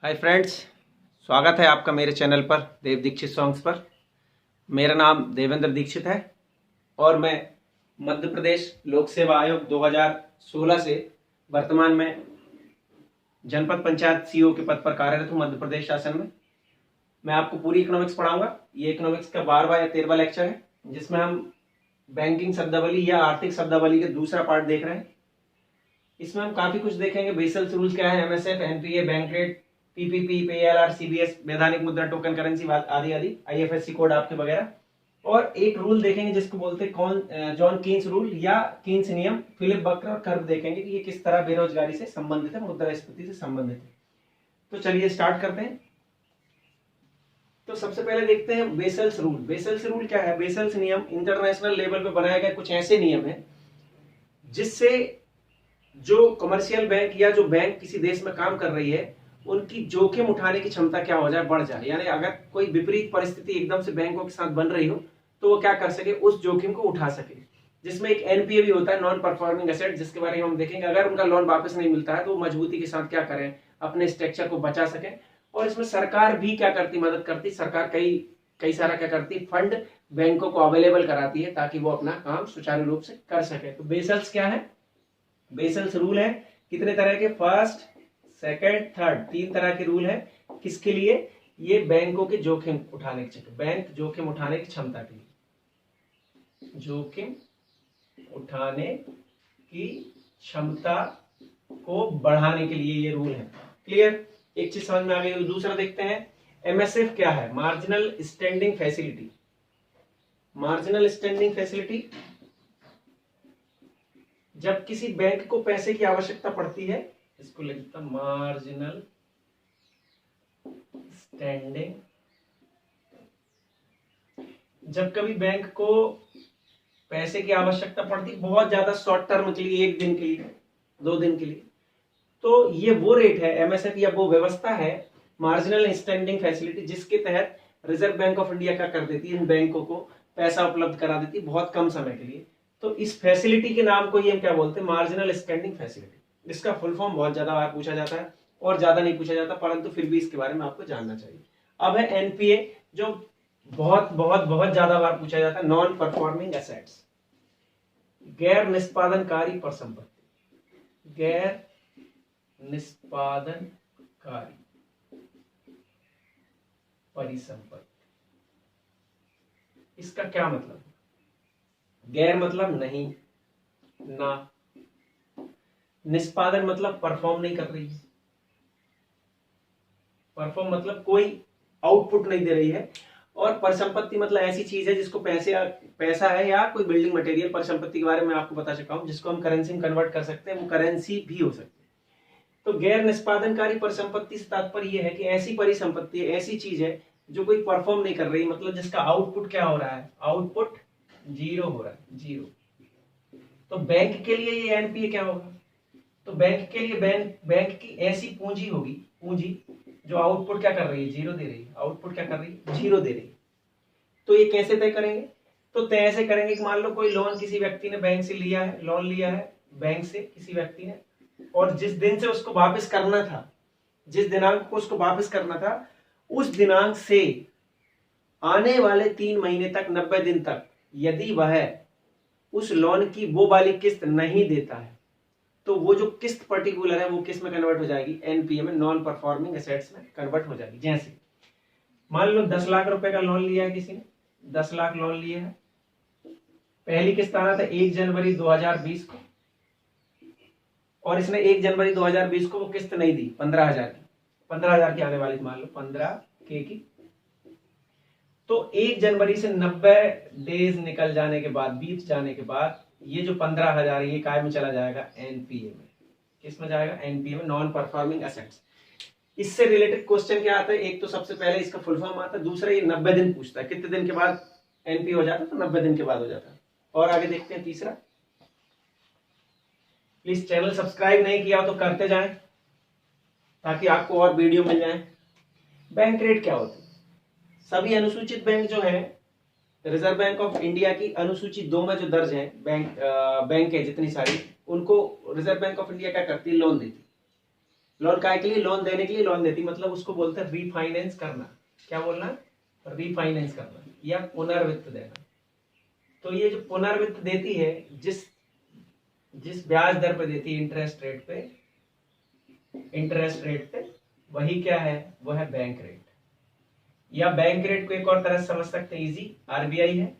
Hi friends, स्वागत है आपका मेरे चैनल पर देव दीक्षित सॉन्ग्स पर। मेरा नाम देवेंद्र दीक्षित है और मैं मध्य प्रदेश लोक सेवा आयोग 2016 से वर्तमान में जनपद पंचायत सीईओ के पद पर कार्यरत हूँ मध्य प्रदेश शासन में। मैं आपको पूरी इकोनॉमिक्स पढ़ाऊंगा। ये इकोनॉमिक्स का 12वां या 13वां लेक्चर है, जिसमें हम बैंकिंग शब्दावली या आर्थिक शब्दावली का दूसरा पार्ट देख रहे हैं। इसमें हम काफी कुछ देखेंगे। बेसल्स रूल्स क्या है, MSF, NPA, bank rate, PPP, PLR, CBS, वैधानिक मुद्रा, टोकन करेंसी आदि आदि, आईएफएससी कोड आपके वगैरह। और एक रूल देखेंगे जिसको बोलते हैं जॉन कीन्स रूल या कीन्स नियम। फिलिप बकर और कर्व देखेंगे कि ये किस तरह बेरोजगारी से संबंधित है, मुद्रास्फीति से संबंधित है। तो चलिए स्टार्ट करते हैं। तो सबसे पहले देखते हैं बेसल्स रूल। बेसल्स रूल क्या है? बेसल्स नियम इंटरनेशनल लेवल पे बनाए गए कुछ ऐसे नियम है जिससे जो कमर्शियल बैंक या जो बैंक किसी देश में काम कर रही है उनकी जोखिम उठाने की क्षमता क्या हो जाए, बढ़ जाए। यानी अगर कोई विपरीत परिस्थिति एकदम से बैंकों के साथ बन रही हो तो वो क्या कर सके, उस जोखिम को उठा सके। जिसमें एक एनपीए भी होता है, नॉन परफॉर्मिंग एसेट, जिसके बारे में हम देखेंगे। अगर उनका लोन वापस नहीं मिलता है तो वो मजबूती के साथ क्या करें, अपने स्ट्रक्चर को बचा सके। और इसमें सरकार भी क्या करती, मदद करती। सरकार कई सारा क्या करती, फंड बैंकों को अवेलेबल कराती है ताकि वो अपना काम सुचारू रूप से कर सके। तो बेसल्स क्या है? बेसल्स रूल है कितने तरह के, फर्स्ट, सेकंड, थर्ड, 3 तरह के रूल है। किसके लिए? ये बैंकों के जोखिम उठाने के, बैंक जोखिम उठाने की क्षमता के लिए, जोखिम उठाने की क्षमता को बढ़ाने के लिए ये रूल है। क्लियर? एक चीज समझ में आ गई। दूसरा देखते हैं एमएसएफ क्या है, marginal standing facility. Marginal standing facility, जब किसी बैंक को पैसे की आवश्यकता पड़ती है, इसको लिखता मार्जिनल स्टैंडिंग। जब कभी बैंक को पैसे की आवश्यकता पड़ती, बहुत ज्यादा शॉर्ट टर्म के लिए, 1 दिन के लिए, 2 दिन के लिए, तो ये वो रेट है एमएसएफ या वो व्यवस्था है मार्जिनल स्टैंडिंग फैसिलिटी, जिसके तहत रिजर्व बैंक ऑफ इंडिया क्या कर देती है, इन बैंकों को पैसा उपलब्ध करा देती है बहुत कम समय के लिए। तो इस फैसिलिटी के नाम को ये हम क्या बोलते हैं, मार्जिनल स्टैंडिंग फैसिलिटी। इसका फुल फॉर्म बहुत ज्यादा बार पूछा जाता है और ज्यादा नहीं पूछा जाता, परंतु फिर भी इसके बारे में आपको जानना चाहिए। अब है एनपीए, जो बहुत बहुत बहुत ज्यादा बार पूछा जाता है, नॉन परफॉर्मिंग एसेट्स, गैर निष्पादनकारी परिसंपत्ति। गैर निष्पादनकारी परिसंपत्ति, इसका क्या मतलब? गैर मतलब नहीं, ना। निष्पादन मतलब परफॉर्म नहीं कर रही है। परफॉर्म मतलब कोई आउटपुट नहीं दे रही है। और परिसंपत्ति मतलब ऐसी चीज है जिसको पैसा है या कोई बिल्डिंग मटेरियल। परिसंपत्ति के बारे में आपको बता चुका हूं, जिसको हम करेंसी में कन्वर्ट कर सकते हैं, वो करेंसी भी हो सकती है। तो गैर निष्पादनकारी परिसंपत्ति से तात्पर्य यह है कि ऐसी परिसंपत्ति, ऐसी चीज है जो कोई परफॉर्म नहीं कर रही, मतलब जिसका आउटपुट क्या हो रहा है, आउटपुट 0 हो रहा है, 0। तो बैंक के लिए ये एनपीए क्या होगा? तो बैंक के लिए बैंक की ऐसी पूंजी होगी, पूंजी जो आउटपुट क्या कर रही है, 0 दे रही है। आउटपुट क्या कर रही है, 0 दे रही है। तो ये कैसे तय करेंगे? तो तय ऐसे करेंगे कि मान लो कोई लोन किसी व्यक्ति ने बैंक से लिया है, लोन लिया है बैंक से किसी व्यक्ति ने, और जिस दिन से उसको वापस करना था, जिस दिनांक को उसको वापस करना था, उस दिनांक से आने वाले 3 महीने तक, 90 दिन तक, यदि वह उस लोन की वो वाली किस्त नहीं देता है तो वो जो किस्त पर्टिकुलर है वो किस में कन्वर्ट हो जाएगी, एनपीए में, नॉन परफॉर्मिंग एसेट्स में कन्वर्ट हो जाएगी। जैसे मान लो 10 लाख रुपए का लोन लिया है किसी ने, 10 लाख लोन लिया है। पहली किस्त आना था 1 जनवरी 2020 को, और इसने 1 जनवरी 2020 को वो किस्त नहीं दी 15,000 की, 15,000 की आने वाली, मान लो 15K की। तो 1 जनवरी से 90 डेज निकल जाने के बाद, बीत जाने के बाद, ये जो 15,000 ये काय में चला जाएगा, एनपीए में। किस में जाएगा, एनपीए में, नॉन परफॉर्मिंग एसेट्स। इससे रिलेटेड क्वेश्चन क्या आता है? एक तो सबसे पहले इसका फुल फॉर्म आता है, दूसरा ये 90 दिन पूछता है, कितने दिन के बाद एनपीए हो जाता है, तो 90 दिन के बाद हो जाता है। और आगे देखते हैं तीसरा। प्लीज चैनल सब्सक्राइब नहीं किया तो करते जाएं ताकि आपको और वीडियो मिल जाए। बैंक रेट क्या होती है? सभी अनुसूचित बैंक जो है, रिजर्व बैंक ऑफ इंडिया की अनुसूची 2 में जो दर्ज है बैंक है जितनी सारी, उनको रिजर्व बैंक ऑफ इंडिया क्या करती है, लोन देती है। लोन काय के लिए, लोन देने के लिए लोन देती, मतलब उसको बोलते हैं रीफाइनेंस करना। क्या बोलना, रीफाइनेंस करना या पुनर्वित्त देना। तो ये जो पुनर्वित्त देती है, जिस ब्याज दर पे देती है, इंटरेस्ट रेट पे, वही क्या है, वो है बैंक रेट। या बैंक रेट को एक और तरह से समझ सकते हैं, इजी, आरबीआई है,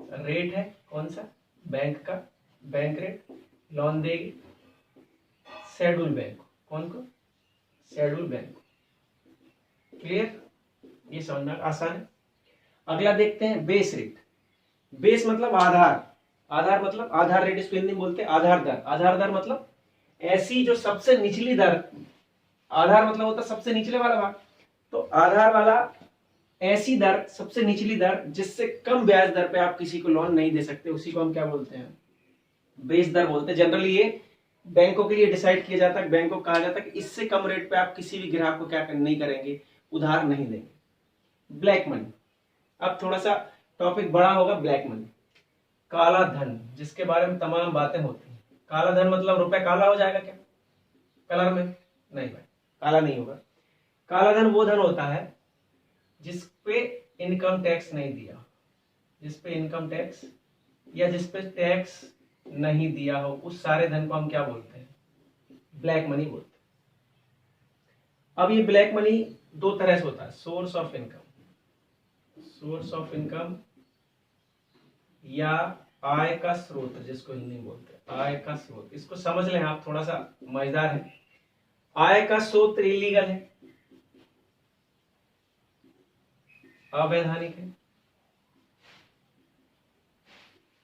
रेट है कौन सा, बैंक का, बैंक रेट, लोन देगी शेड्यूल बैंक, कौन को, शेड्यूल बैंक। क्लियर, ये समझना आसान है। अगला देखते हैं बेस रेट। बेस मतलब आधार, आधार मतलब आधार रेट, इसको हिंदी में बोलते हैं आधार दर। आधार दर मतलब ऐसी जो सबसे निचली दर, आधार मतलब होता है सबसे निचले वाला भाग, तो आधार वाला ऐसी दर, सबसे निचली दर जिससे कम ब्याज दर पे आप किसी को लोन नहीं दे सकते, उसी को हम क्या बोलते हैं, बेस दर बोलते हैं। जनरली ये बैंकों के लिए डिसाइड किया जाता है, बैंकों को कहा जाता है कि इससे कम रेट पे आप किसी भी ग्राहक को क्या नहीं करेंगे, उधार नहीं देंगे। ब्लैक मनी, अब थोड़ा सा टॉपिक बड़ा होगा, ब्लैक मनी, काला धन, जिसके बारे में तमाम बातें होती हैं। काला धन मतलब रुपए काला हो जाएगा क्या कलर में, नहीं भाई, काला नहीं होगा। काला धन वो धन होता है जिसपे इनकम टैक्स नहीं दिया, जिसपे इनकम टैक्स या जिसपे टैक्स नहीं दिया हो, उस सारे धन को हम क्या बोलते हैं, ब्लैक मनी बोलते हैं। अब ये ब्लैक मनी दो तरह से होता है, source of income, source of income या आय का स्रोत, जिसको हिंदी में बोलते हैं आय का स्रोत। इसको समझ लें आप, थोड़ा सा मजेदार है। आय का स्रोत इलीगल है, अवैधानिक है,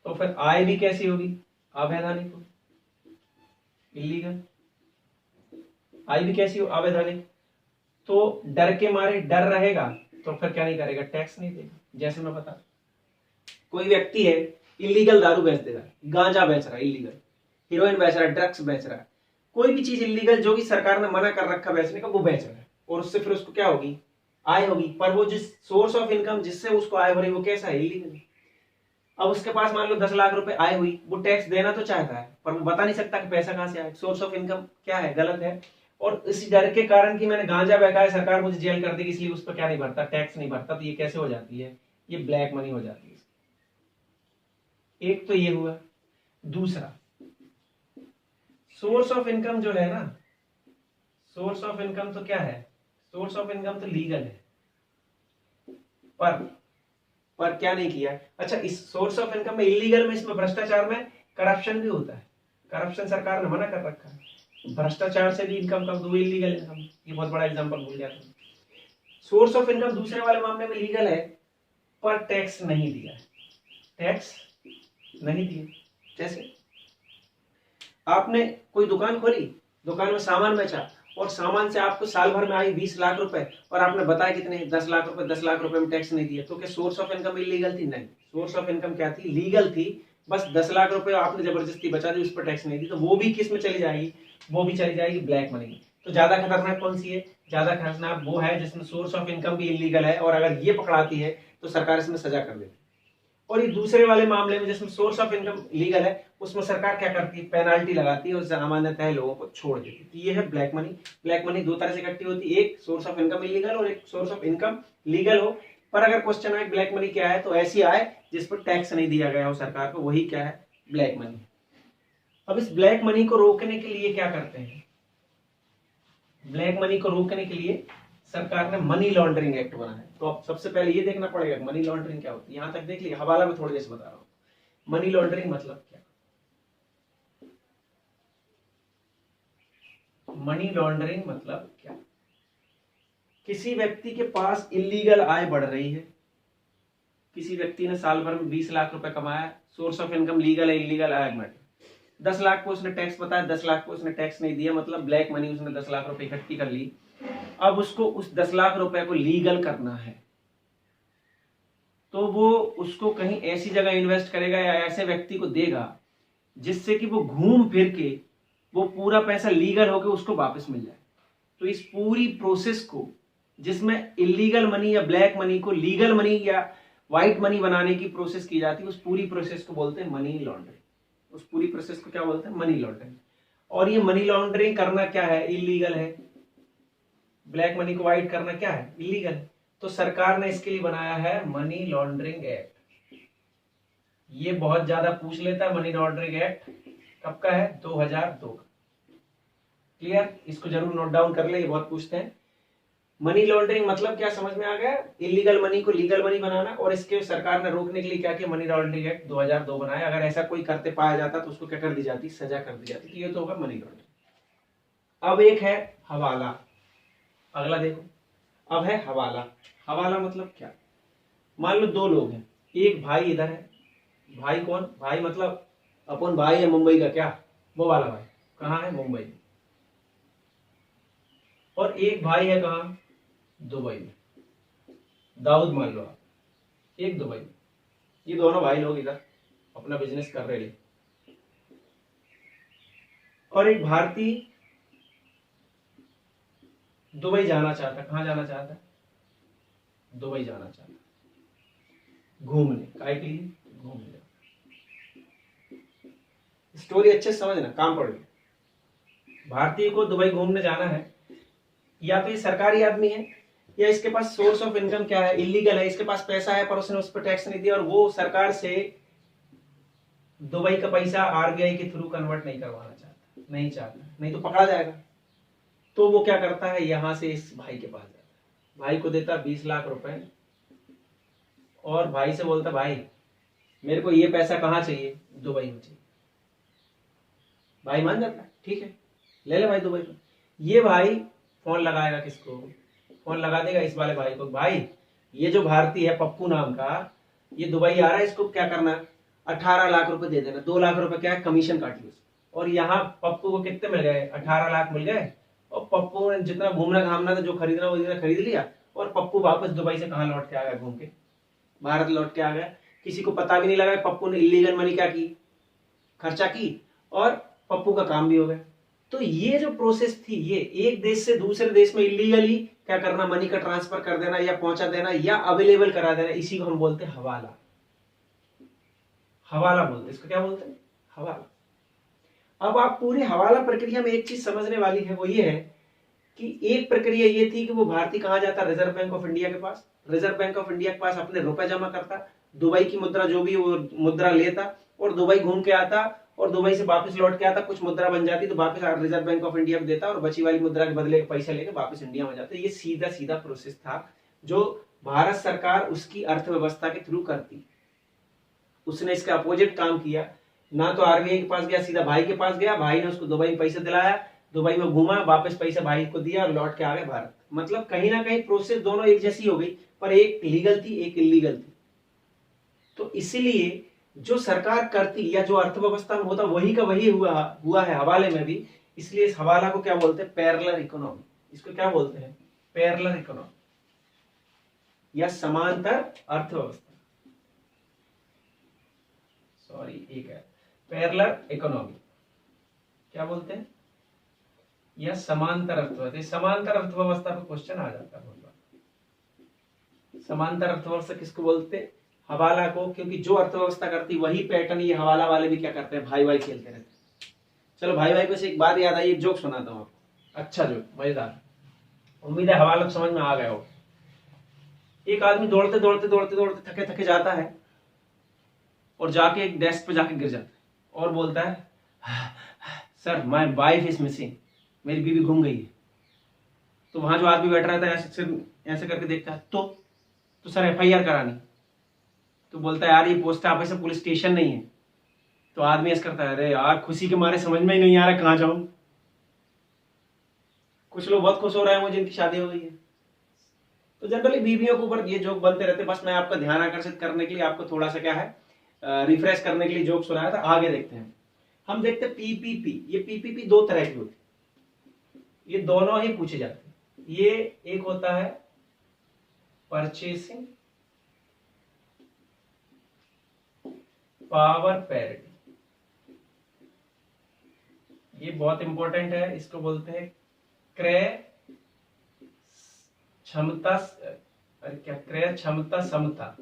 तो फिर आय भी कैसी होगी, अवैधानिक होगी, इलीगल। आय भी कैसी हो, अवैधानिक। तो डर के मारे डर रहेगा तो फिर क्या नहीं करेगा, टैक्स नहीं देगा। जैसे मैं बता, कोई व्यक्ति है इलीगल दारू बेच देगा, गांजा बेच रहा है इलीगल, हीरोइन बेच रहा है, ड्रग्स बेच रहा है, कोई भी चीज इलीगल जो कि सरकार ने मना कर रखा बेचने का, वो बेच रहा है, और उससे फिर उसको क्या होगी, आय होगी। पर वो जिस सोर्स ऑफ इनकम जिससे उसको आय हो रही, वो कैसा है, इलीगल। अब उसके पास मान लो 10 लाख रुपए आय हुई, वो टैक्स देना तो चाहता है पर वो बता नहीं सकता कि पैसा कहां से आया, सोर्स ऑफ इनकम क्या है, गलत है। और इसी डर के कारण कि मैंने गांजा बेचा है, सरकार मुझे जेल कर देगी, इसलिए उस पर क्या नहीं भरता, टैक्स नहीं भरता, तो ये कैसे हो जाती है, ये ब्लैक मनी हो जाती है। एक तो ये हुआ। दूसरा, सोर्स ऑफ इनकम जो है ना, सोर्स ऑफ इनकम तो क्या है, सोर्स ऑफ इनकम तो लीगल है, पर क्या नहीं किया। अच्छा, इस सोर्स ऑफ इनकम में, इलीगल में, इसमें भ्रष्टाचार में करप्शन भी होता है, करप्शन सरकार ने मना कर रखा है। भ्रष्टाचार से भी इनकम का दो, इलीगल इनकम, ये बहुत बड़ा एग्जांपल भूल गया था। सोर्स ऑफ इनकम दूसरे वाले मामले में लीगल है पर टैक्स नहीं दिया है, टैक्स नहीं दिया। जैसे आपने कोई दुकान खोली, दुकान में सामान बेचा, और सामान से आपको साल भर में आई 20 लाख रुपए, और आपने बताया कितने, 10 लाख रुपए, 10 लाख रुपए में टैक्स नहीं दिया, तो क्या सोर्स ऑफ इनकम इलीगल थी, नहीं, सोर्स ऑफ इनकम क्या थी, लीगल थी। बस 10 लाख रुपए आपने जबरदस्ती बचा दी, उस पर टैक्स नहीं दी, तो वो भी किस में चली जाएगी, वो भी चली जाएगी ब्लैक मनी में। तो ज्यादा खतरनाक कौन सी है, ज्यादा खतरनाक वो है जिसमें सोर्स ऑफ इनकम भी इलीगल है, और अगर ये पकड़ाती है तो सरकार इसमें सजा कर देती है। और ये दूसरे वाले मामले में जिसमें सोर्स ऑफ इनकम लीगल है, उसमें सरकार क्या करती है, पेनाल्टी लगाती है और सामान्यतः लोगों को छोड़ देती है। तो ये है ब्लैक मनी। ब्लैक मनी दो तरह से इकट्ठी होती है, एक सोर्स ऑफ इनकम इलीगल और एक सोर्स ऑफ इनकम लीगल हो। पर अगर क्वेश्चन आए ब्लैक मनी क्या है, तो ऐसी आय जिस पर टैक्स नहीं दिया गया हो सरकार को, वही क्या है, ब्लैक मनी। अब इस ब्लैक मनी को रोकने के लिए क्या करते हैं, ब्लैक मनी को रोकने के लिए सरकार ने मनी लॉन्ड्रिंग एक्ट बनाया है। तो अब सबसे पहले ये देखना पड़ेगा मनी लॉन्ड्रिंग क्या होती है। यहां तक देख लिया, हवाला में थोड़ी देर से बता रहा हूं मनी लॉन्ड्रिंग मतलब क्या। मनी लॉन्ड्रिंग मतलब क्या, किसी व्यक्ति के पास इलीगल आय बढ़ रही है, किसी व्यक्ति ने साल भर में 20 लाख रुपए कमाया, सोर्स ऑफ इनकम लीगल है, इलीगल आय मैटर, 10 लाख को उसने टैक्स बताया, 10 लाख को उसने टैक्स नहीं दिया, मतलब ब्लैक मनी उसने 10 लाख रुपए इकट्ठी कर ली। अब उसको उस 10 लाख रुपए को लीगल करना है, तो वो उसको कहीं ऐसी जगह इन्वेस्ट करेगा या ऐसे व्यक्ति को देगा जिससे कि वो घूम फिर के वो पूरा पैसा लीगल होकर उसको वापस मिल जाए। तो इस पूरी प्रोसेस को, जिसमें इलीगल मनी या ब्लैक मनी को लीगल मनी या व्हाइट मनी बनाने की प्रोसेस की जाती है, उस पूरी प्रोसेस को बोलते हैं मनी लॉन्ड्रिंग। उस पूरी प्रोसेस को क्या बोलते हैं, मनी लॉन्ड्रिंग। और ये मनी लॉन्ड्रिंग करना क्या है, इलीगल है। ब्लैक मनी को वाइट करना क्या है, इलीगल है। तो सरकार ने इसके लिए बनाया है मनी लॉन्ड्रिंग एक्ट। ये बहुत ज्यादा पूछ लेता है। मनी लॉन्ड्रिंग एक्ट कब का है, 2002 का। क्लियर, इसको जरूर नोट डाउन कर ले, ये बहुत पूछते हैं। मनी लॉन्ड्रिंग मतलब क्या, समझ में आ गया, इलीगल मनी को लीगल मनी बनाना। और इसके सरकार ने रोकने के लिए क्या किया, मनी लॉन्ड्रिंग एक्ट 2002 बनाया। अगर ऐसा कोई करते पाया जाता तो उसको क्या कर दी जाती, सजा कर दी जाती। ये तो होगा मनी लॉन्ड्रिंग। अब एक है हवाला, अगला देखो। अब है हवाला। हवाला मतलब क्या, मान लो दो लोग हैं, एक भाई इधर है, भाई कौन, भाई मतलब अपन भाई है मुंबई का, क्या वो वाला भाई, कहाँ है, मुंबई। और एक भाई है कहाँ, दुबई में, दाऊद मान लो आप, एक दुबई में। ये दोनों भाई लोग इधर अपना बिजनेस कर रहे हैं। और एक भारतीय दुबई जाना चाहता, कहाँ जाना चाहता, दुबई जाना चाहता, घूमने, काय के लिए, घूमने। स्टोरी अच्छे से समझना, काम पड़ गया। भारतीय को दुबई घूमने जाना है, या तो ये सरकारी आदमी है, या इसके पास सोर्स ऑफ इनकम क्या है, इलीगल है, इसके पास पैसा है पर उसने उस पर टैक्स नहीं दिया, और वो सरकार से दुबई का पैसा आरबीआई के थ्रू कन्वर्ट नहीं करवाना चाहता, नहीं चाहता, नहीं तो पकड़ा जाएगा। तो वो क्या करता है, यहां से इस भाई के पास जाता है, भाई को देता 20 लाख रुपए, और भाई से बोलता भाई मेरे को ये पैसा कहाँ चाहिए, दुबई में चाहिए। भाई मान जाता है, ठीक है ले ले भाई दुबई में। ये भाई फोन लगाएगा किसको, फोन लगा देगा इस वाले भाई को, भाई ये जो भारतीय है पप्पू नाम का, ये दुबई आ रहा है, इसको क्या करना, 18 लाख रुपए दे देना, 2 लाख रुपए क्या है, कमीशन काट ली। और यहाँ पप्पू को कितने मिल गए, 18 लाख मिल गए। और पप्पू ने जितना घूमना घामना था, जो खरीदना वो खरीद लिया। और पप्पू वापस दुबई से कहाँ लौट के आ गया, घूम के भारत लौट के आ गया। किसी को पता भी नहीं लगा पप्पू ने इलीगल मनी क्या की, खर्चा की, और पप्पू का काम भी हो गया। तो ये जो प्रोसेस थी, ये एक देश से दूसरे देश में इलीगली क्या करना, मनी का ट्रांसफर कर देना या पहुंचा देना या अवेलेबल करा देना, इसी को हम बोलते हैं हवाला। हवाला बोलते हैं इसको, क्या बोलते हैं, हवाला। अब आप पूरी हवाला प्रक्रिया में एक चीज समझने वाली है, वो ये है कि एक प्रक्रिया ये थी कि वो भारतीय कहां जाता, रिजर्व बैंक ऑफ इंडिया के पास। रिजर्व बैंक ऑफ इंडिया के पास अपने रुपए जमा करता, दुबई की मुद्रा जो भी वो मुद्रा लेता, और दुबई घूम के आता, और दुबई से वापस लौट के आता, कुछ मुद्रा बन जाती तो वापस रिजर्व बैंक ऑफ इंडिया को देता, और बची वाली मुद्रा के बदले पैसा लेके वापस इंडिया में जाता। ये सीधा सीधा प्रोसेस था जो भारत सरकार उसकी अर्थव्यवस्था के थ्रू करती। उसने इसका अपोजिट काम किया, ना तो आरबीआई के पास गया, सीधा भाई के पास गया, भाई ने उसको दुबई में पैसे दिलाया, दुबई में घूमा, वापस पैसा भाई को दिया और लौट के आ गए भारत। मतलब कहीं ना कहीं प्रोसेस दोनों एक जैसी हो गई, पर एक लीगल थी एक इलीगल थी। तो इसीलिए जो सरकार करती या जो अर्थव्यवस्था में होता वही का वही हुआ है हवाले में भी। इसलिए इस हवाला को क्या बोलते हैं, पैरेलल इकोनॉमी। इसको क्या बोलते हैं, पैरेलल इकोनॉमी या समांतर अर्थव्यवस्था। सॉरी, एक है पैरेलल इकोनॉमी, क्या बोलते हैं, या समांतर अर्थव्यवस्था। समांतर अर्थव्यवस्था पर क्वेश्चन आ जाता है बहुत बार। समांतर अर्थव्यवस्था किसको बोलते हैं, हवाला को, क्योंकि जो अर्थव्यवस्था करती वही पैटर्न ये हवाला वाले भी क्या करते हैं, भाई भाई खेलते रहते हैं। चलो भाई भाई को से एक बात याद आई, एक जोक सुनाता हूँ आपको, अच्छा जोक, मजेदार। उम्मीद है हवाला समझ में आ गया हो। एक आदमी दौड़ते दौड़ते दौड़ते दौड़ते थके थके जाता है, और जाके एक डेस्क पे जाके गिर जाता है और बोलता है, sir my wife is missing, मेरी बीवी घूम गई है। तो वहां जो आदमी बैठ रहा था ऐसे करके देखता है, तो सर एफआईआर करानी। तो बोलता है यार ये पोस्ट ऑफिस है, पुलिस स्टेशन नहीं है। तो आदमी ऐसा करता है, अरे यार खुशी के मारे समझ में ही नहीं आ रहा कहां जाऊं। कुछ लोग बहुत खुश हो रहे हैं मुझे, इनकी शादी हो गई है। तो जनरली बीवियों के ऊपर ये जोक बनते रहते। बस मैं आपका ध्यान आकर्षित करने के लिए, आपको थोड़ा सा क्या है रिफ्रेश करने के लिए जोक सुनाया था। आगे देखते हैं, हम देखते हैं पीपीपी। ये पीपीपी दो तरह की होती है, ये दोनों ही पूछे जाते हैं। ये एक होता है परचेसिंग पावर पैरिटी, ये बहुत इंपॉर्टेंट है। इसको बोलते हैं क्रय क्षमता, अरे क्या, क्रय क्षमता समता।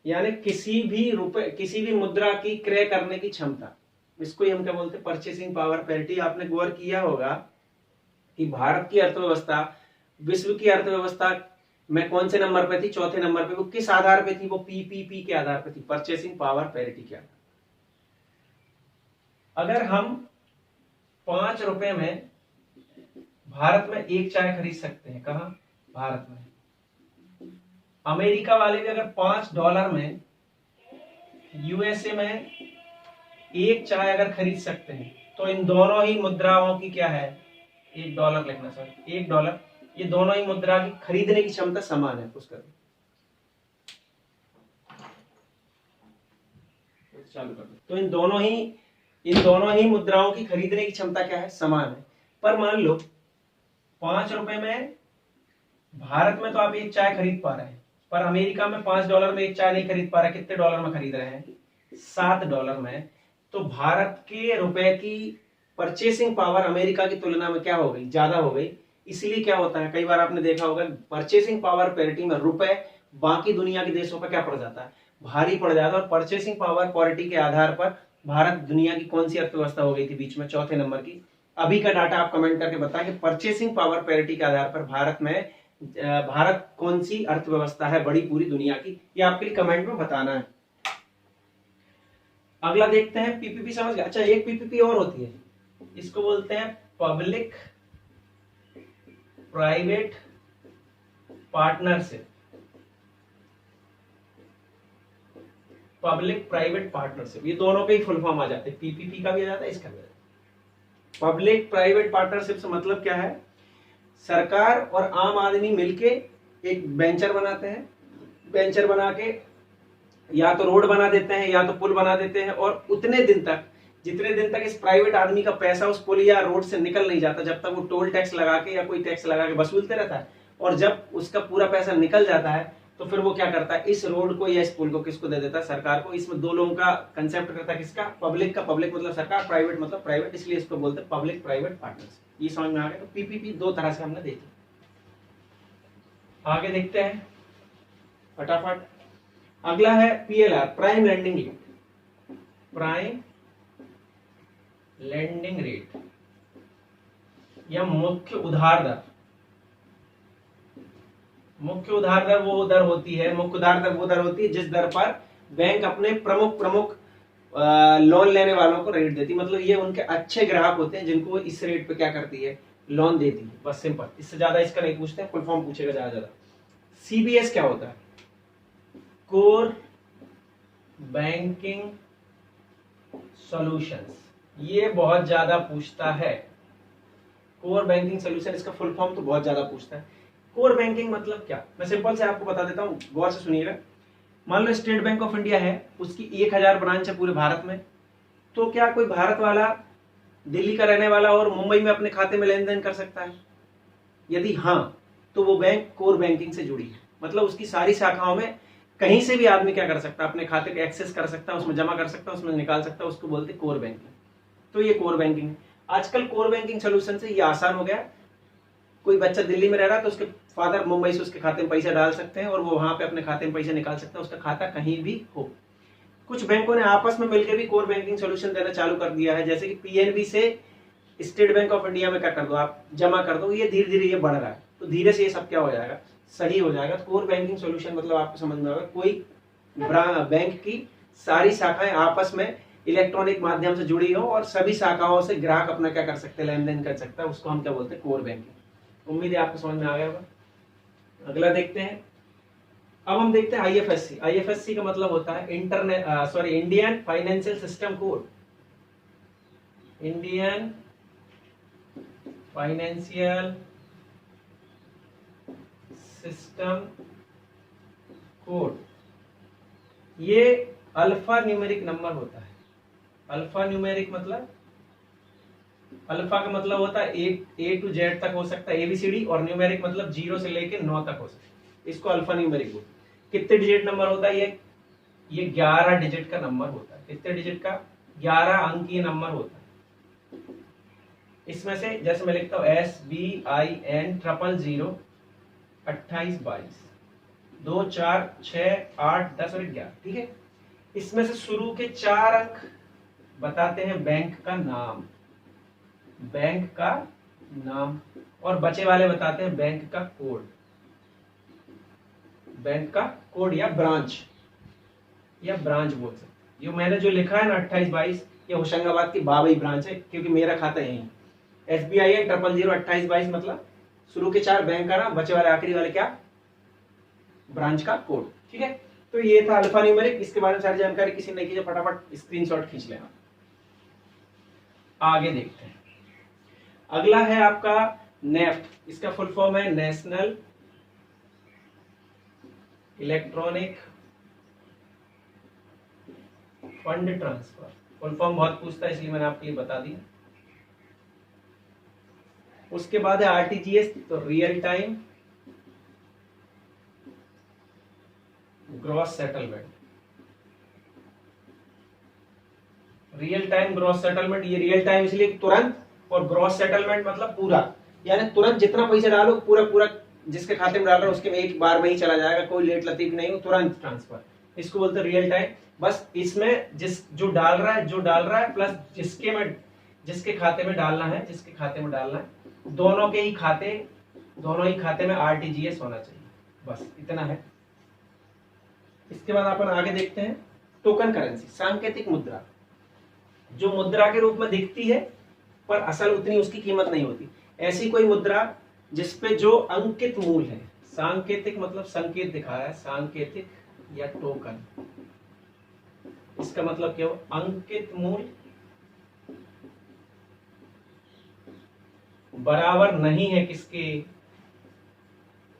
यानी किसी भी रुपए, किसी भी मुद्रा की क्रय करने की क्षमता, इसको ही हम क्या बोलते हैं, परचेसिंग पावर पैरिटी। आपने गौर किया होगा कि भारत की अर्थव्यवस्था विश्व की अर्थव्यवस्था में कौन से नंबर पे थी, चौथे नंबर पे। वो किस आधार पे थी, वो पीपीपी के आधार पे थी, परचेसिंग पावर पैरिटी के आधार। अगर हम 5 रुपए में भारत में एक चाय खरीद सकते हैं, कहा, भारत में। अमेरिका वाले भी अगर $5 में यूएसए में एक चाय अगर खरीद सकते हैं, तो इन दोनों ही मुद्राओं की क्या है, $1 लिखना सर, $1, ये दोनों ही मुद्रा की खरीदने की क्षमता समान है। पुष्कर चालू कर दो। तो इन दोनों ही मुद्राओं की खरीदने की क्षमता क्या है, समान है। पर मान लो 5 रुपए में भारत में तो आप एक चाय खरीद पा रहे हैं, पर अमेरिका में $5 में एक चाय नहीं खरीद पा रहे। कितने डॉलर में खरीद रहे हैं, $7 में। तो भारत के रुपए की परचेसिंग पावर अमेरिका की तुलना में क्या हो गई, ज्यादा हो गई। इसलिए क्या होता है, कई बार आपने देखा होगा, परचेसिंग पावर पैरिटी में रुपए बाकी दुनिया के देशों पर क्या पड़ जाता है, भारी पड़ जाता है। और परचेसिंग पावर पैरिटी के आधार पर भारत दुनिया की कौन सी अर्थव्यवस्था हो गई थी बीच में, चौथे नंबर की। अभी का डाटा आप कमेंट करके बताएं कि परचेसिंग पावर पैरिटी के आधार पर भारत कौन सी अर्थव्यवस्था है बड़ी पूरी दुनिया की, ये आपके लिए कमेंट में बताना है। अगला देखते हैं, पीपीपी समझ गए। अच्छा, एक पीपीपी और होती है, इसको बोलते हैं public private partnership. Public private partnership, ये दोनों के ही फुल फॉर्म आ जाते हैं, पीपीपी का भी आ जाता है, इसका भी आ जाता है। पब्लिक प्राइवेट पार्टनरशिप से मतलब क्या है, सरकार और आम आदमी मिलके एक वेंचर बनाते हैं। वेंचर बना के या तो रोड बना देते हैं या तो पुल बना देते हैं, और उतने दिन तक, जितने दिन तक इस प्राइवेट आदमी का पैसा उस पुल या रोड से निकल नहीं जाता, जब तक वो टोल टैक्स लगा के या कोई टैक्स लगा के वसूलते रहता है। और जब उसका पूरा पैसा निकल जाता है, तो फिर वो क्या करता है, इस रोड को या इस पुल को किसको दे देता है, सरकार को। इसमें दो लोगों का कंसेप्ट करता है, किसका, पब्लिक का। पब्लिक मतलब सरकार, प्राइवेट मतलब प्राइवेट, इसलिए इसको बोलते हैं पब्लिक प्राइवेट पार्टनरशिप। ये समझ में आ गया। तो पीपीपी दो तरह से हमने देखी। आगे देखते हैं फटाफट। अगला है PLR, prime landing rate. Prime landing rate या मुख्य उधार दर। मुख्य उधार दर वो दर होती है, मुख्य उधार दर वो दर होती है जिस दर पर बैंक अपने प्रमुख लोन लेने वालों को रेट देती है। मतलब ये उनके अच्छे ग्राहक होते हैं जिनको वो इस रेट पे क्या करती है, लोन देती है। बस सिंपल, इससे ज्यादा इसका नहीं पूछते हैं, फुल फॉर्म पूछेगा ज्यादा। सीबीएस क्या होता है, कोर बैंकिंग सॉल्यूशंस, ये बहुत ज्यादा पूछता है। कोर बैंकिंग सॉल्यूशन, इसका फुल फॉर्म तो बहुत ज्यादा पूछता है। कोर बैंकिंग मतलब क्या, मैं सिंपल से आपको बता देता हूं, गौर से सुनिएगा। मान लो स्टेट बैंक ऑफ इंडिया है, उसकी 1000 ब्रांच है पूरे भारत में। तो क्या कोई भारत वाला, दिल्ली का रहने वाला और मुंबई में अपने खाते में लेन देन कर सकता है? यदि हाँ, तो वो बैंक कोर बैंकिंग से जुड़ी है। मतलब उसकी सारी शाखाओं में कहीं से भी आदमी क्या कर सकता है, अपने खाते का एक्सेस कर सकता है, उसमें जमा कर सकता है, उसमें निकाल सकता है। उसको बोलते हैं कोर बैंकिंग। तो ये कोर बैंकिंग। आजकल कोर बैंकिंग सोल्यूशन से ये आसान हो गया। कोई बच्चा दिल्ली में रह रहा है तो उसके फादर मुंबई से उसके खाते में पैसा डाल सकते हैं और वो वहां पे अपने खाते में पैसा निकाल सकता है, उसका खाता कहीं भी हो। कुछ बैंकों ने आपस में मिलकर भी कोर बैंकिंग सोल्यूशन देना चालू कर दिया है, जैसे कि पीएनबी से स्टेट बैंक ऑफ इंडिया में क्या कर दो, आप जमा कर दो। ये धीरे धीरे ये बढ़ रहा है, तो धीरे से ये सब क्या हो जाएगा, सही हो जाएगा। कोर बैंकिंग सोल्यूशन मतलब आपको समझ में आएगा, कोई बैंक की सारी शाखाएं आपस में इलेक्ट्रॉनिक माध्यम से जुड़ी हो और सभी शाखाओं से ग्राहक अपना क्या कर सकते हैं, लेन देन कर सकता है। उसको हम क्या बोलते हैं, कोर बैंकिंग। उम्मीद है आपको समझ में आ गया होगा। अगला देखते हैं। अब हम देखते हैं आईएफएससी। आईएफएससी का मतलब होता है Indian financial system code. Indian financial system code. ये अल्फा न्यूमेरिक नंबर होता है। अल्फा न्यूमेरिक मतलब, अल्फा का मतलब होता है ए टू जेड तक हो सकता है, एबीसीडी, और न्यूमेरिक मतलब 0 से लेके 9 तक हो सकता है। इसको अल्फा न्यूमेरिक बोलते हैं। कितने डिजिट नंबर होता है ये 11 डिजिट का नंबर होता है। कितने डिजिट का, 11 अंकीय नंबर होता है। इसमें से जैसे मैं लिखता हूं SBIN 000 2822, 2, 4, 6, 8, 10 और 11। ठीक है, इसमें से शुरू के 4 अंक बताते हैं बैंक का नाम, बैंक का नाम, और बचे वाले बताते हैं बैंक का कोड, बैंक का कोड या ब्रांच बोल सकते। ये मैंने जो लिखा है ना 2822, ये होशंगाबाद की बाबई ब्रांच है, क्योंकि मेरा खाता यही है। SBI है 0002822, मतलब शुरू के 4 बैंक का नाम, बचे वाले आखिरी वाले क्या, ब्रांच का कोड। ठीक है, तो ये था अल्फा न्यूमेरिक। इसके बारे में सारी जानकारी किसी ने की जो फटाफट स्क्रीनशॉट खींच लेना। आगे देखते हैं, अगला है आपका नेफ्ट। इसका फुल फॉर्म है national electronic fund transfer. Full form बहुत पूछता है, इसलिए मैंने आपके लिए बता दिया। उसके बाद है RTGS, तो real time gross settlement. Real time gross settlement, ये रियल टाइम इसलिए तुरंत, और ग्रॉस सेटलमेंट मतलब पूरा, यानी तुरंत जितना पैसा डालो पूरा पूरा जिसके खाते में डाल रहा है उसके में एक बार में ही चला जाएगा, कोई लेट लतीफ नहीं हो, तुरंत ट्रांसफर। इसको बोलते हैं रियल टाइम। बस इसमें जो डाल रहा है प्लस जिसके खाते में डालना है, दोनों ही खाते में RTGS होना चाहिए, बस इतना है। इसके बाद अपन आगे देखते हैं टोकन करेंसी, सांकेतिक मुद्रा, जो मुद्रा के रूप में दिखती है पर असल उतनी उसकी कीमत नहीं होती। ऐसी कोई मुद्रा जिसपे जो अंकित मूल है, सांकेतिक मतलब संकेत दिखा रहा है, सांकेतिक या टोकन, इसका मतलब क्या हो, अंकित मूल बराबर नहीं है किसके,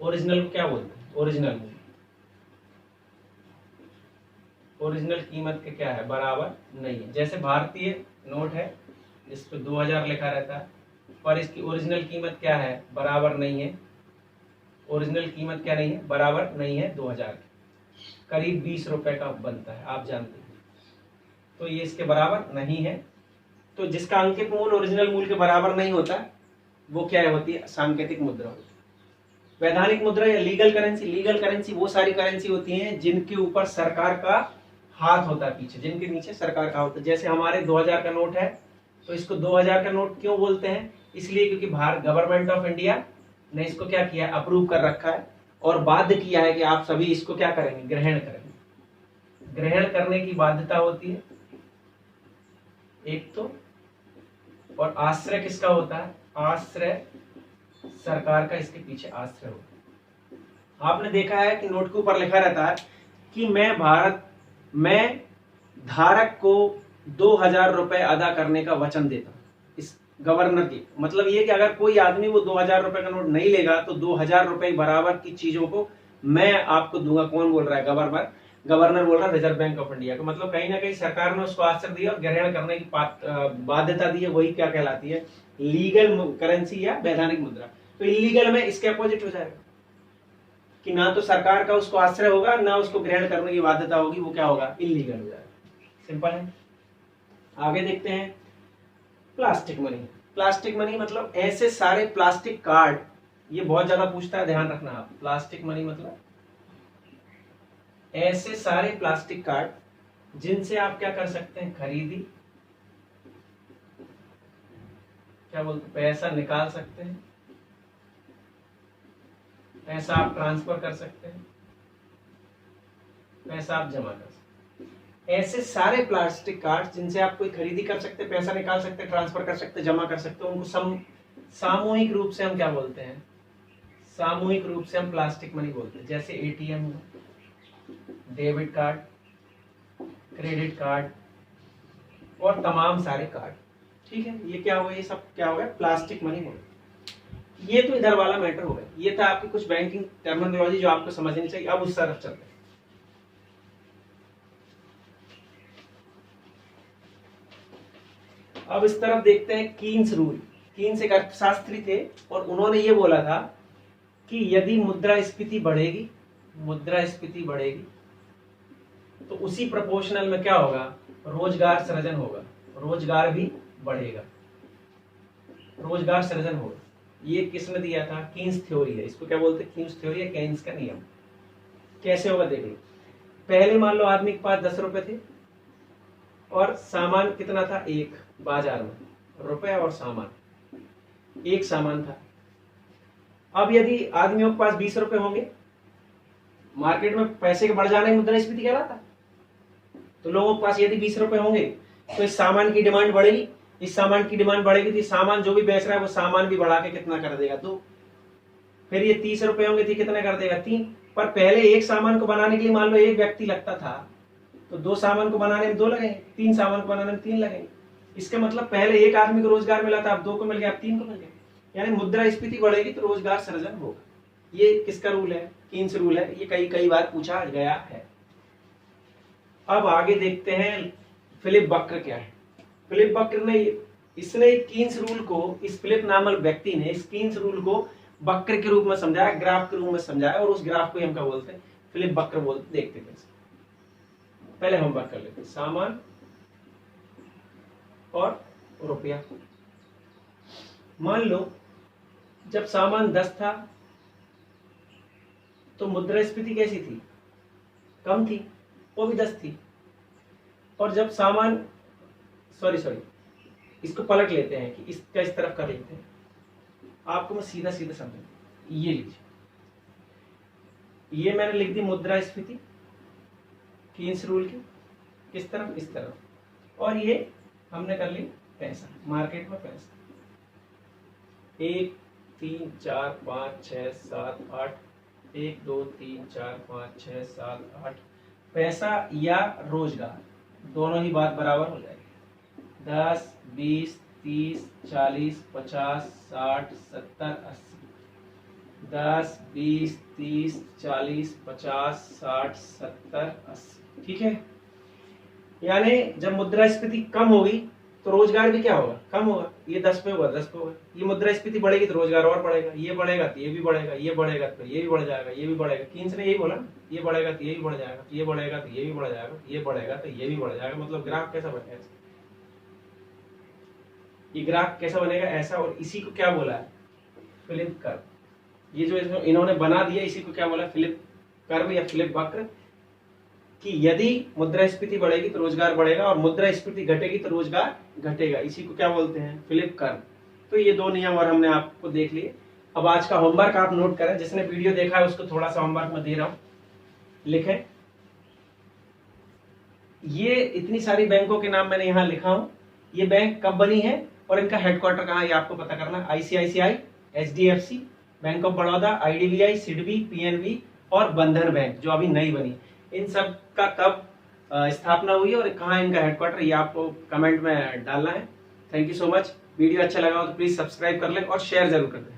ओरिजिनल को क्या बोलते हैं, ओरिजिनल मूल, ओरिजिनल कीमत के क्या है, बराबर नहीं है। जैसे भारतीय नोट है जिस पे 2000 लिखा रहता है, पर इसकी ओरिजिनल कीमत क्या है, बराबर नहीं है, ओरिजिनल कीमत क्या नहीं है, बराबर नहीं है 2000 की, करीब 20 रुपए का बनता है, आप जानते हैं, तो ये इसके बराबर नहीं है। तो जिसका अंकित मूल ओरिजिनल मूल के बराबर नहीं होता वो क्या होती है, सांकेतिक मुद्रा होती है। वैधानिक मुद्रा या लीगल करेंसी वो सारी करेंसी होती हैं जिनके ऊपर सरकार का हाथ होता है पीछे, जिनके नीचे सरकार का होता है। जैसे हमारे 2000 का नोट है, तो इसको 2000 का नोट क्यों बोलते हैं, इसलिए क्योंकि भारत गवर्नमेंट ऑफ इंडिया ने इसको क्या किया है, अप्रूव कर रखा है और बाध्य किया है कि आप सभी इसको क्या करेंगे, ग्रहण करेंगे। ग्रहण करने की बाध्यता होती है एक तो, और आश्रय किसका होता है, आश्रय सरकार का इसके पीछे आश्रय होता है। आपने देखा है कि नोट के ऊपर लिखा रहता है कि मैं धारक को 2000 रुपए अदा करने का वचन देता हूं। इस गवर्नर की मतलब ये कि अगर कोई आदमी वो 2000 रुपए का नोट नहीं लेगा तो 2000 रुपए बराबर की चीजों को मैं आपको दूंगा। कौन बोल रहा है, गवर्नर बोल रहा है रिजर्व बैंक ऑफ इंडिया का। मतलब कहीं ना कहीं सरकार ने उसको आश्रय दिया और ग्रहण करने की बाध्यता दी है, वही क्या कहलाती है, लीगल करेंसी या वैधानिक मुद्रा। तो इलीगल में इसके अपोजिट हो जाएगा कि ना तो सरकार का उसको आश्रय होगा ना उसको ग्रहण करने की बाध्यता होगी, वो क्या होगा, इलीगल हो जाएगा। सिंपल है। आगे देखते हैं प्लास्टिक मनी। प्लास्टिक मनी मतलब ऐसे सारे प्लास्टिक कार्ड, ये बहुत ज्यादा पूछता है, ध्यान रखना आप। प्लास्टिक मनी मतलब ऐसे सारे प्लास्टिक कार्ड जिनसे आप क्या कर सकते हैं, खरीदी, क्या बोलते, पैसा निकाल सकते हैं, पैसा आप ट्रांसफर कर सकते हैं, पैसा आप जमा कर सकते हैं। ऐसे सारे प्लास्टिक कार्ड जिनसे आप कोई खरीदी कर सकते हैं, पैसा निकाल सकते हैं, ट्रांसफर कर सकते हैं, जमा कर सकते हैं, उनको सामूहिक रूप से हम क्या बोलते हैं, सामूहिक रूप से हम प्लास्टिक मनी बोलते हैं। जैसे एटीएम हुआ, डेबिट कार्ड, क्रेडिट कार्ड और तमाम सारे कार्ड। ठीक है, ये क्या हुआ, ये सब क्या हो गया, प्लास्टिक मनी हो गया। ये तो इधर वाला मैटर हो गया। ये था आपकी कुछ बैंकिंग टर्मिनोलॉजी जो आपको समझनी चाहिए। अब उस तरफ चलते हैं। अब इस तरफ देखते हैं कीन्स रूल। कीन्स एक अर्थशास्त्री थे और उन्होंने ये बोला था कि यदि मुद्रास्फीति बढ़ेगी तो उसी प्रोपोर्शनल में क्या होगा, रोजगार सृजन होगा, रोजगार भी बढ़ेगा, रोजगार सृजन होगा। ये किसने दिया था, कीन्स थ्योरी है, इसको क्या बोलते हैं, कीन्स थ्योरी या केन्स का नियम। कैसे होगा देख लो। पहले मान लो आदमी के पास 10 रुपए थे और सामान कितना था, एक, बाजार में रुपए और सामान, एक सामान था। अब यदि आदमियों के पास 20 रुपए होंगे, मार्केट में पैसे के बढ़ जाने में मुद्रास्फीति कहलाता। तो लोगों के पास यदि 20 रुपए होंगे तो इस सामान की डिमांड बढ़ेगी, इस सामान की डिमांड बढ़ेगी तो सामान जो भी बेच रहा है वो सामान भी बढ़ा के कितना कर देगा, 2। फिर ये 30 रुपए होंगे तो कितना कर देगा, 3। पर पहले एक सामान को बनाने के लिए मान लो एक व्यक्ति लगता था, तो 2 सामान को बनाने में 2 लगेंगे, 3 सामान को बनाने में 3 लगेंगे। इसका मतलब पहले एक आदमी को रोजगार मिला था, अब 2 को मिल गया, अब 3 को मिल गया। यानी मुद्रास्फीति बढ़ेगी तो रोजगार सृजन होगा। ये किसका रूल है, कीन्स रूल है। ये कई बार पूछा गया है। अब आगे देखते हैं फिलिप बकर क्या है। फिलिप बकर ने इसने कीन्स रूल को, इस फिलिप नामक व्यक्ति ने इस कीन्स रूल को बकर के रूप में समझाया, ग्राफ के रूप में समझाया, और उस ग्राफ को हम क्या बोलते हैं, फिलिप बकर बोलते। देखते हैं पहले हम बात कर लेते हैं सामान और रुपया। मान लो जब सामान 10 था तो मुद्रास्फीति कैसी थी, कम थी, वो भी 10 थी। और जब सामान सॉरी इसको पलट लेते हैं कि इसका इस तरफ कर लेते हैं, आपको मैं सीधा समझ, ये लीजिए, ये मैंने लिख दी मुद्रास्फीति कीन्स रूल की, किस तरफ, इस तरफ, और ये हमने कर ली पैसा, मार्केट में पैसा। 1 3 4 5 6 7 8, 1 2 3 4 5 6 7 8, पैसा या रोजगार दोनों ही बात बराबर हो जाएगी। 10 20 30 40 50 60 70 80, 10 20 30 40 50 60 70 80, ठीक है। यानी जब मुद्रास्फीति कम होगी तो रोजगार भी क्या होगा, कम होगा। ये 10 पे होगा, 10 पे होगा। ये मुद्रास्फीति बढ़ेगी तो रोजगार और बढ़ेगा, ये बढ़ेगा तो ये भी बढ़ेगा, ये बढ़ेगा तो ये भी बढ़ जाएगा, ये भी बढ़ेगा। कीन्स ने यही बोला, ये बढ़ेगा तो ये भी बढ़ जाएगा, ये बढ़ेगा तो ये भी बढ़ जाएगा, ये बढ़ेगा तो ये भी बढ़ जाएगा। मतलब ग्राफ कैसा बनेगा, ये ग्राफ कैसा बनेगा, ऐसा। और इसी को क्या बोला है, फिलिप कर्व। ये जो इन्होंने बना दिया, इसी को क्या बोला, फिलिप कर्व या फिलिप वक्र, कि यदि मुद्रास्फीति बढ़ेगी तो रोजगार बढ़ेगा और मुद्रास्फीति घटेगी तो रोजगार घटेगा। इसी को क्या बोलते हैं, फिलिप कर्व। तो ये 2 नियम और हमने आपको देख लिए। अब आज का होमवर्क आप नोट करें, जिसने वीडियो देखा है उसको थोड़ा सा होमवर्क में दे रहा हूं, लिखें। ये इतनी सारी बैंकों के नाम मैंने यहाँ लिखा हूं। ये बैंक कब बनी है और इनका हेडक्वार्टर कहाँ है, ये आपको पता करना। ICICI, HDFC, bank of Baroda, IDBI, SIDBI, PNB और बंधन बैंक जो अभी नई बनी, इन सब का कब स्थापना हुई और कहाँ इनका हेडक्वार्टर, ये आपको कमेंट में डालना है। Thank you so much. Video अच्छा लगा हो तो प्लीज सब्सक्राइब कर लें और शेयर जरूर कर दें।